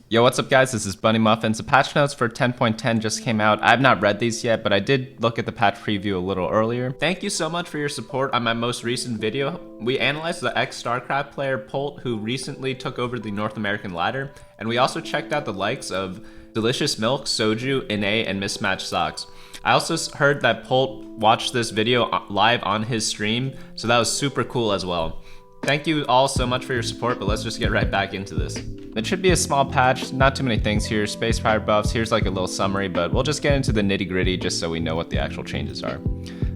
Yo, what's up guys? This is BunnyMuffins. The patch notes for 10.10 just came out. I've not read these yet, but I did look at the patch preview a little earlier. Thank you so much for your support on my most recent video. We analyzed the ex-StarCraft player Polt, who recently took over the North American ladder, and we also checked out the likes of Delicious Milk, Soju, Ine, and Mismatched Socks. I also heard that Polt watched this video live on his stream, so that was super cool as well. Thank you all so much for your support, but let's just get right back into this. It should be a small patch, not too many things here. Space pirate buffs, here's like a little summary, but we'll just get into the nitty gritty just so we know what the actual changes are.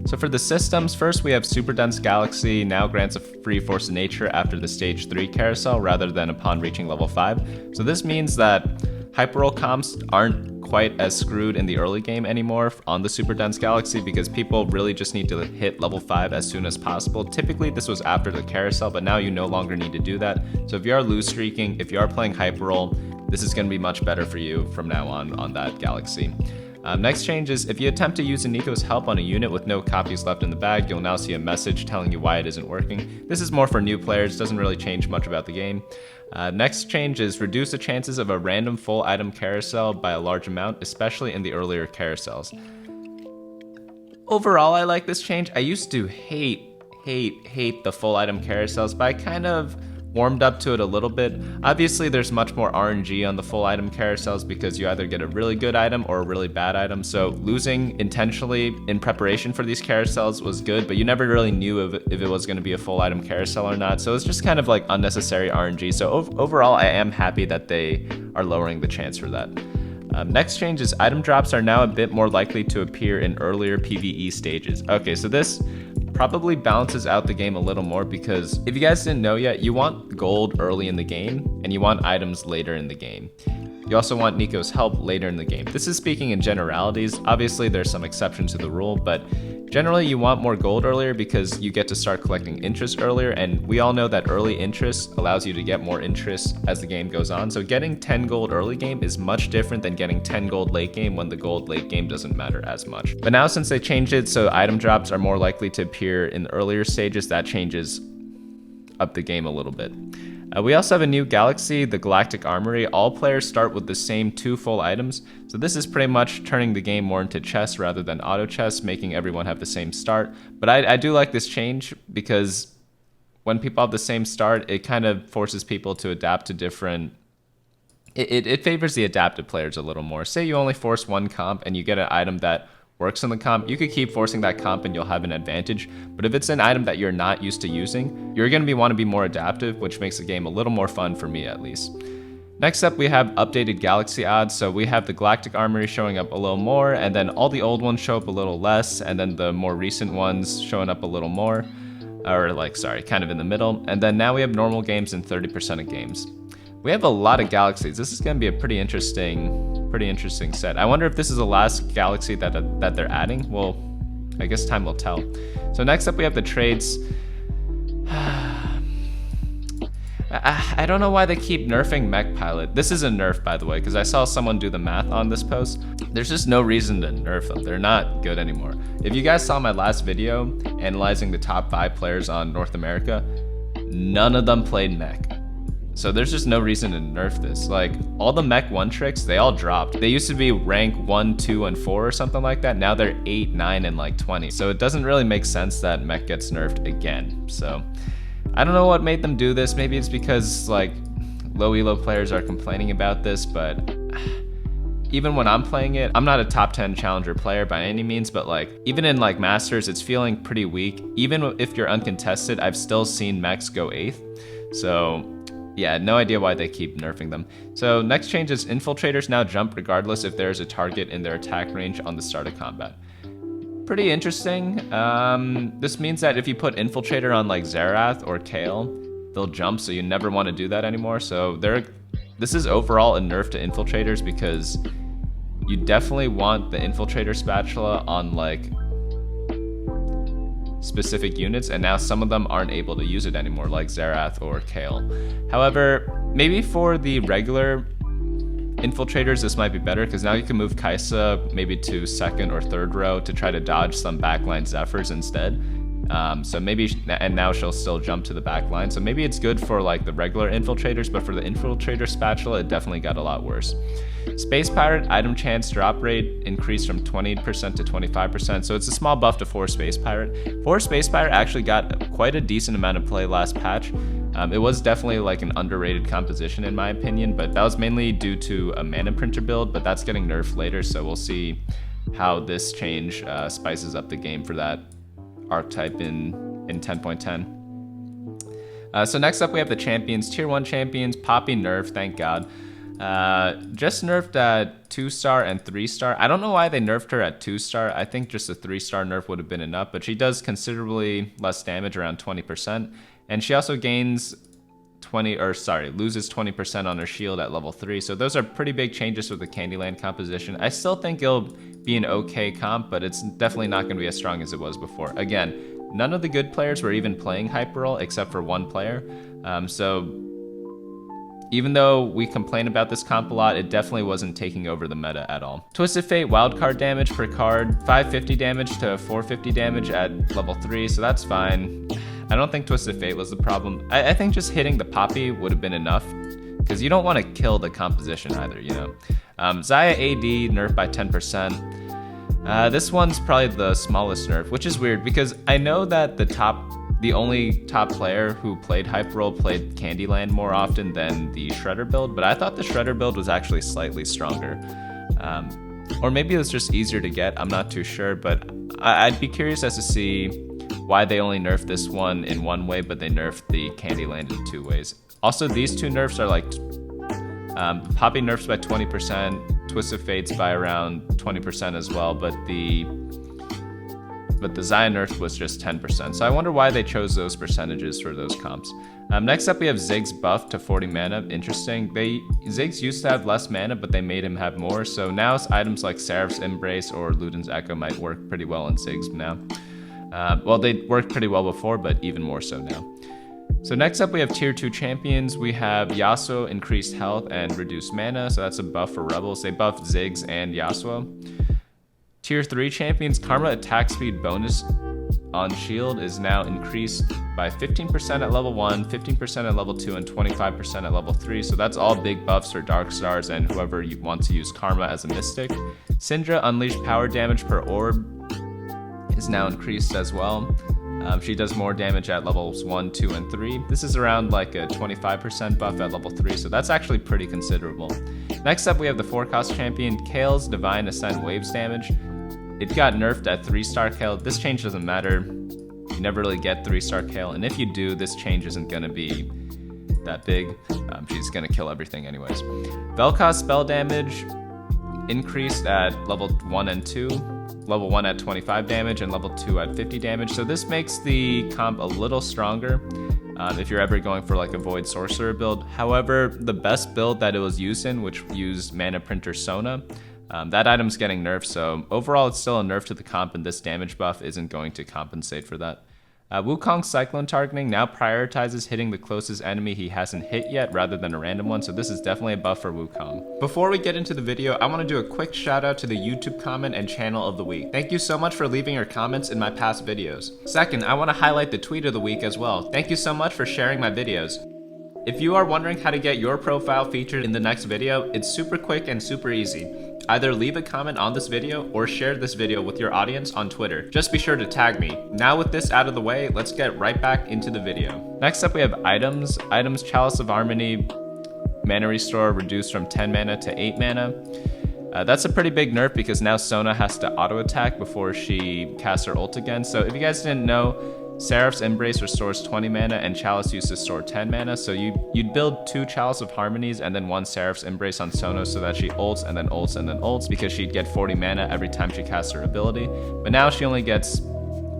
So for the systems, first we have Super Dense Galaxy now grants a free Force of Nature after the stage 3 carousel rather than upon reaching level 5. So this means that hyperroll comps aren't quite as screwed in the early game anymore on the Super Dense Galaxy because people really just need to hit level 5 as soon as possible. Typically this was after the carousel, but now you no longer need to do that. So if you are lose streaking, if you are playing hyperroll, this is going to be much better for you from now on that galaxy. Next change is if you attempt to use Nico's help on a unit with no copies left in the bag, you'll now see a message telling you why it isn't working. This is more for new players, doesn't really change much about the game. Next change is reduce the chances of a random full item carousel by a large amount, especially in the earlier carousels. Overall, I like this change. I used to hate the full item carousels, but I kind of warmed up to it a little bit. Obviously, there's much more RNG on the full item carousels because you either get a really good item or a really bad item. So losing intentionally in preparation for these carousels was good, but you never really knew if it was going to be a full item carousel or not. So it's just kind of like unnecessary RNG. So overall, I am happy that they are lowering the chance for that. Next change is item drops are now a bit more likely to appear in earlier PvE stages. Okay, so this probably balances out the game a little more because if you guys didn't know yet, you want gold early in the game and you want items later in the game. You also want Nico's help later in the game. This is speaking in generalities. Obviously, there's some exceptions to the rule, but generally you want more gold earlier because you get to start collecting interest earlier, and we all know that early interest allows you to get more interest as the game goes on. So getting 10 gold early game is much different than getting 10 gold late game when the gold late game doesn't matter as much. But now since they changed it so item drops are more likely to appear in the earlier stages, that changes up the game a little bit. We also have a new galaxy, the Galactic Armory. All players start with the same 2 full items. So this is pretty much turning the game more into chess rather than auto chess, making everyone have the same start. But I do like this change because when people have the same start, it kind of forces people to adapt to different... It favors the adaptive players a little more. Say you only force one comp and you get an item that works in the comp, you could keep forcing that comp and you'll have an advantage. But if it's an item that you're not used to using, you're going to want to be more adaptive, which makes the game a little more fun for me at least. Next up, we have updated galaxy odds. So we have the Galactic Armory showing up a little more, and then all the old ones show up a little less, and then the more recent ones showing up a little more, kind of in the middle. And then now we have normal games and 30% of games. We have a lot of galaxies. This is going to be a pretty interesting set. I wonder if this is the last galaxy that they're adding. Well, I guess time will tell. So next up we have the trades. I don't know why they keep nerfing Mech Pilot. This is a nerf, by the way, because I saw someone do the math on this post. There's just no reason to nerf them. They're not good anymore. If you guys saw my last video analyzing the top 5 players on North America, none of them played Mech. So there's just no reason to nerf this. Like, all the Mech 1 tricks, they all dropped. They used to be rank 1, 2, and 4 or something like that. Now they're 8, 9, and like 20. So it doesn't really make sense that Mech gets nerfed again. So I don't know what made them do this. Maybe it's because like low elo players are complaining about this, but even when I'm playing it, I'm not a top 10 challenger player by any means, but like even in like Masters, it's feeling pretty weak. Even if you're uncontested, I've still seen Mechs go 8th. So yeah, no idea why they keep nerfing them. So next change is infiltrators now jump regardless if there's a target in their attack range on the start of combat. Pretty interesting. This means that if you put infiltrator on like Zerath or Kale, they'll jump, so you never want to do that anymore. So this is overall a nerf to infiltrators because you definitely want the infiltrator spatula on like specific units, and now some of them aren't able to use it anymore, like Zerath or Kale. However, maybe for the regular infiltrators this might be better because now you can move Kaisa maybe to 2nd or 3rd row to try to dodge some backline Zephyrs instead. So maybe, and now she'll still jump to the back line. So maybe it's good for like the regular infiltrators, but for the infiltrator spatula, it definitely got a lot worse. Space Pirate item chance drop rate increased from 20% to 25%. So it's a small buff to 4 Space Pirate. 4 Space Pirate actually got quite a decent amount of play last patch. It was definitely like an underrated composition in my opinion, but that was mainly due to a mana printer build, but that's getting nerfed later. So we'll see how this change spices up the game for that archetype in 10.10. So next up we have the champions, tier 1 champions. Poppy nerfed, thank God. Just nerfed at 2-star and 3-star. I don't know why they nerfed her at 2-star. I think just a 3-star nerf would have been enough, but she does considerably less damage, around 20%. And she also gains loses 20% on her shield at level 3. So those are pretty big changes with the Candyland composition. I still think it'll be an okay comp, but it's definitely not going to be as strong as it was before. Again, none of the good players were even playing Hyperroll except for one player. So even though we complain about this comp a lot, it definitely wasn't taking over the meta at all. Twisted Fate wildcard damage per card, 550 damage to 450 damage at level 3, so that's fine. I don't think Twisted Fate was the problem. I think just hitting the Poppy would have been enough, because you don't want to kill the composition either, you know. Xayah AD nerfed by 10%. This one's probably the smallest nerf, which is weird because I know that the only top player who played Hyperroll played Candyland more often than the Shredder build, but I thought the Shredder build was actually slightly stronger. Or maybe it was just easier to get, I'm not too sure, but I'd be curious as to see why they only nerfed this one in one way, but they nerfed the Candyland in 2 ways. Also, these 2 nerfs are like, Poppy nerfs by 20%, Twisted Fates by around 20% as well, but the Xayah nerf was just 10%. So I wonder why they chose those percentages for those comps. Next up we have Ziggs buff to 40 mana. Interesting. Ziggs used to have less mana, but they made him have more. So now items like Seraph's Embrace or Luden's Echo might work pretty well in Ziggs now. Well, they worked pretty well before, but even more so now. So next up we have tier 2 champions. We have Yasuo, increased health and reduced mana. So that's a buff for Rebels. They buffed Ziggs and Yasuo. Tier 3 champions, Karma attack speed bonus on shield is now increased by 15% at level 1, 15% at level 2, and 25% at level 3. So that's all big buffs for Dark Stars and whoever you want to use Karma as a Mystic. Syndra unleashed power damage per orb is now increased as well. She does more damage at levels 1, 2, and 3. This is around like a 25% buff at level 3, so that's actually pretty considerable. Next up we have the 4-cost champion, Kale's Divine Ascent Waves damage. It got nerfed at 3-star Kale. This change doesn't matter. You never really get 3-star Kale, and if you do, this change isn't going to be that big. She's going to kill everything anyways. Vel'Koz spell damage increased at level 1 and 2. Level 1 at 25 damage and level 2 at 50 damage. So this makes the comp a little stronger if you're ever going for like a Void Sorcerer build. However, the best build that it was used in, which used Mana Printer Sona, that item's getting nerfed. So overall, it's still a nerf to the comp, and this damage buff isn't going to compensate for that. Wukong's Cyclone targeting now prioritizes hitting the closest enemy he hasn't hit yet rather than a random one, so this is definitely a buff for Wukong. Before we get into the video, I want to do a quick shout out to the YouTube comment and channel of the week. Thank you so much for leaving your comments in my past videos. Second, I want to highlight the tweet of the week as well. Thank you so much for sharing my videos. If you are wondering how to get your profile featured in the next video, it's super quick and super easy. Either leave a comment on this video or share this video with your audience on Twitter. Just be sure to tag me. Now with this out of the way, let's get right back into the video. Next up we have items. Items, Chalice of Harmony, mana restore reduced from 10 mana to 8 mana. That's a pretty big nerf because now Sona has to auto attack before she casts her ult again. So if you guys didn't know, Seraph's Embrace restores 20 mana and Chalice used to store 10 mana, so you'd build 2 Chalice of Harmonies and then 1 Seraph's Embrace on Sona so that she ults and then ults and then ults, because she'd get 40 mana every time she casts her ability. But now she only gets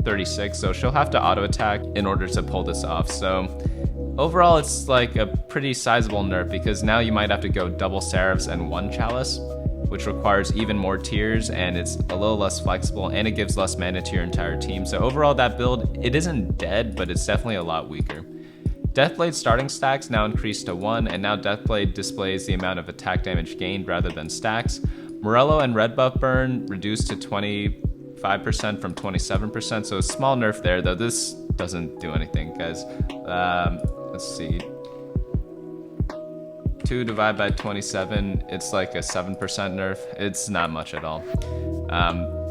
36, so she'll have to auto attack in order to pull this off. So overall it's like a pretty sizable nerf because now you might have to go double Seraphs and 1 Chalice, which requires even more tiers, and it's a little less flexible, and it gives less mana to your entire team. So overall, that build, it isn't dead, but it's definitely a lot weaker. Deathblade starting stacks now increased to 1, and now Deathblade displays the amount of attack damage gained rather than stacks. Morello and red buff burn reduced to 20 5% from 27%, so a small nerf there, though this doesn't do anything, guys. Let's see. 2 divided by 27, it's like a 7% nerf. It's not much at all.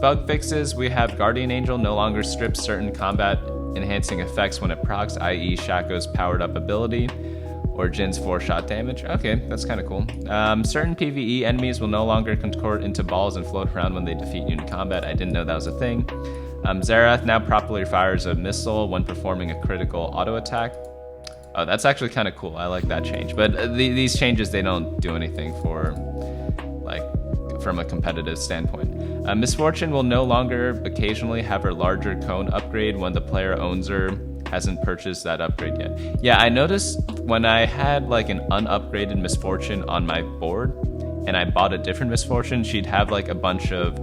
Bug fixes, we have Guardian Angel no longer strips certain combat enhancing effects when it procs, i.e. Shaco's powered up ability, or Jin's 4-shot damage. Okay, that's kind of cool. Certain PvE enemies will no longer contort into balls and float around when they defeat you in combat. I didn't know that was a thing. Xerath now properly fires a missile when performing a critical auto attack. Oh, that's actually kind of cool. I like that change. But these changes, they don't do anything for, like, from a competitive standpoint. Misfortune will no longer occasionally have her larger cone upgrade when the player owns her hasn't purchased that upgrade yet. Yeah, I noticed when I had like an unupgraded Misfortune on my board and I bought a different Misfortune, she'd have like a bunch of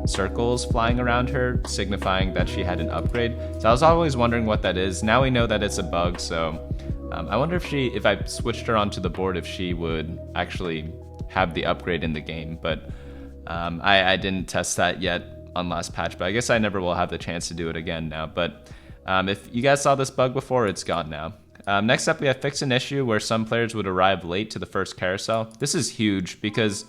circles flying around her signifying that she had an upgrade. So I was always wondering what that is. Now we know that it's a bug, so I wonder if I switched her onto the board, if she would actually have the upgrade in the game. But I didn't test that yet on last patch, but I guess I never will have the chance to do it again now. But if you guys saw this bug before, it's gone now. Next up, we have fixed an issue where some players would arrive late to the first carousel. This is huge because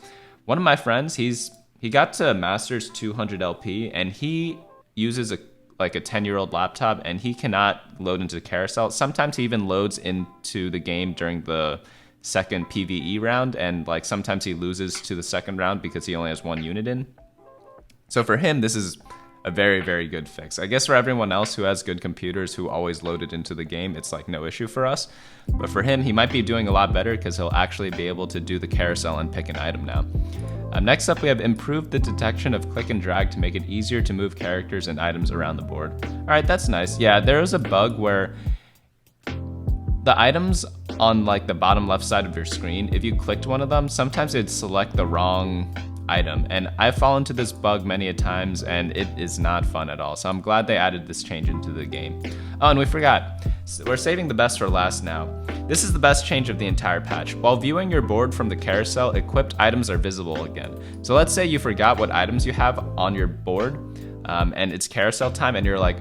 one of my friends, he got to Masters 200 LP and he uses a 10-year-old laptop and he cannot load into the carousel. Sometimes he even loads into the game during the second PvE round, and like sometimes he loses to the second round because he only has one unit in. So for him, this is a very, very good fix. I guess for everyone else who has good computers who always loaded into the game, it's like no issue for us. But for him, he might be doing a lot better because he'll actually be able to do the carousel and pick an item now. Next up, we have improved the detection of click and drag to make it easier to move characters and items around the board. All right, that's nice. Yeah, there was a bug where the items on like the bottom left side of your screen, if you clicked one of them, sometimes it'd select the wrong item, and I've fallen to this bug many a times and it is not fun at all. So I'm glad they added this change into the game. Oh, and we forgot, we're saving the best for last now. This is the best change of the entire patch. While viewing your board from the carousel, equipped items are visible again. So let's say you forgot what items you have on your board and it's carousel time and you're like,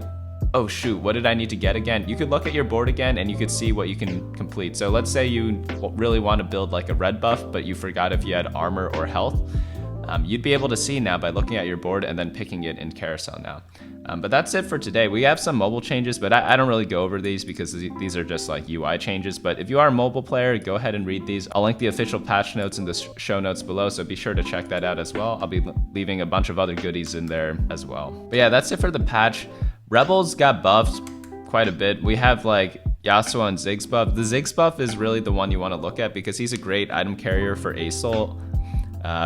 oh shoot, what did I need to get again? You could look at your board again and you could see what you can complete. So let's say you really want to build like a red buff, but you forgot if you had armor or health. You'd be able to see now by looking at your board and then picking it in carousel now. But that's it for today. We have some mobile changes, but I don't really go over these because these are just like UI changes. But if you are a mobile player, go ahead and read these. I'll link the official patch notes in the show notes below, so be sure to check that out as well. I'll be leaving a bunch of other goodies in there as well. But yeah, that's it for the patch. Rebels got buffed quite a bit. We have like Yasuo and Ziggs buff. The Ziggs buff is really the one you want to look at because he's a great item carrier for Asol,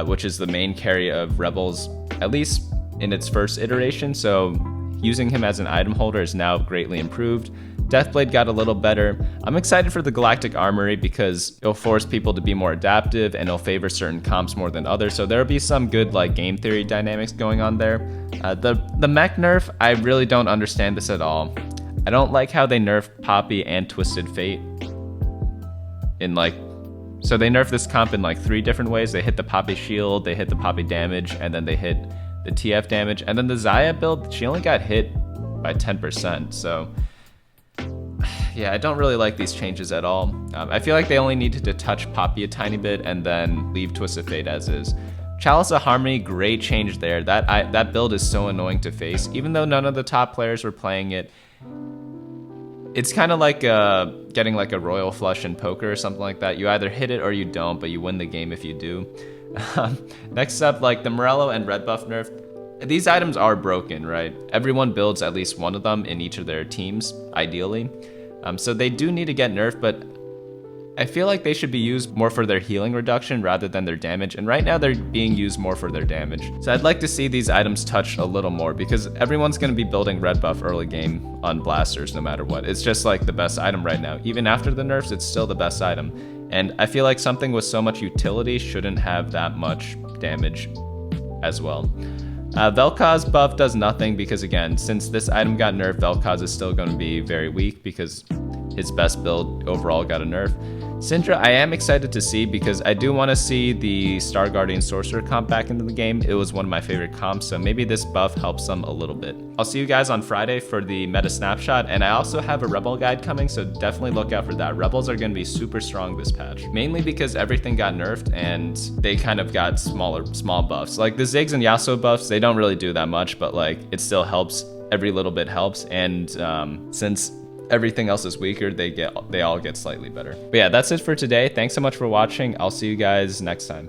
which is the main carry of Rebels, at least in its first iteration. So using him as an item holder is now greatly improved. Deathblade got a little better. I'm excited for the Galactic Armory because it'll force people to be more adaptive and it'll favor certain comps more than others. So there'll be some good like game theory dynamics going on there. The Mech nerf, I really don't understand this at all. I don't like how they nerfed Poppy and Twisted Fate in like, so they nerfed this comp in like 3 different ways. They hit the Poppy shield, they hit the Poppy damage, and then they hit the TF damage. And then the Xayah build, she only got hit by 10%. So yeah, I don't really like these changes at all. I feel like they only needed to touch Poppy a tiny bit and then leave Twisted Fate as is. Chalice of Harmony, great change there. That build is so annoying to face. Even though none of the top players were playing it, it's kind of like getting like a royal flush in poker or something like that. You either hit it or you don't, but you win the game if you do. Next up, like the Morello and Red Buff nerf. These items are broken, right? Everyone builds at least one of them in each of their teams, ideally. So they do need to get nerfed, but I feel like they should be used more for their healing reduction rather than their damage, and right now they're being used more for their damage. So I'd like to see these items touched a little more because everyone's going to be building red buff early game on blasters no matter what. It's just like the best item right now. Even after the nerfs, it's still the best item. And I feel like something with so much utility shouldn't have that much damage as well. Vel'Koz buff does nothing because again, since this item got nerfed, Vel'Koz is still going to be very weak because his best build overall got a nerf. Syndra, I am excited to see because I do want to see the Star Guardian Sorcerer comp back into the game. It was one of my favorite comps, so maybe this buff helps them a little bit. I'll see you guys on Friday for the meta snapshot, and I also have a Rebel guide coming, so definitely look out for that. Rebels are going to be super strong this patch, mainly because everything got nerfed and they kind of got small buffs. Like the Ziggs and Yasuo buffs, they don't really do that much, but like it still helps. Every little bit helps, and since everything else is weaker, they all get slightly better. But yeah, that's it for today. Thanks so much for watching. I'll see you guys next time.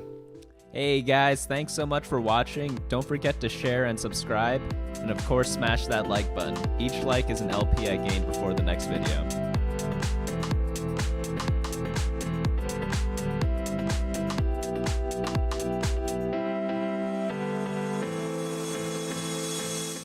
Hey guys, thanks so much for watching. Don't forget to share and subscribe, and of course smash that like button. Each like is an LP I gain before the next video.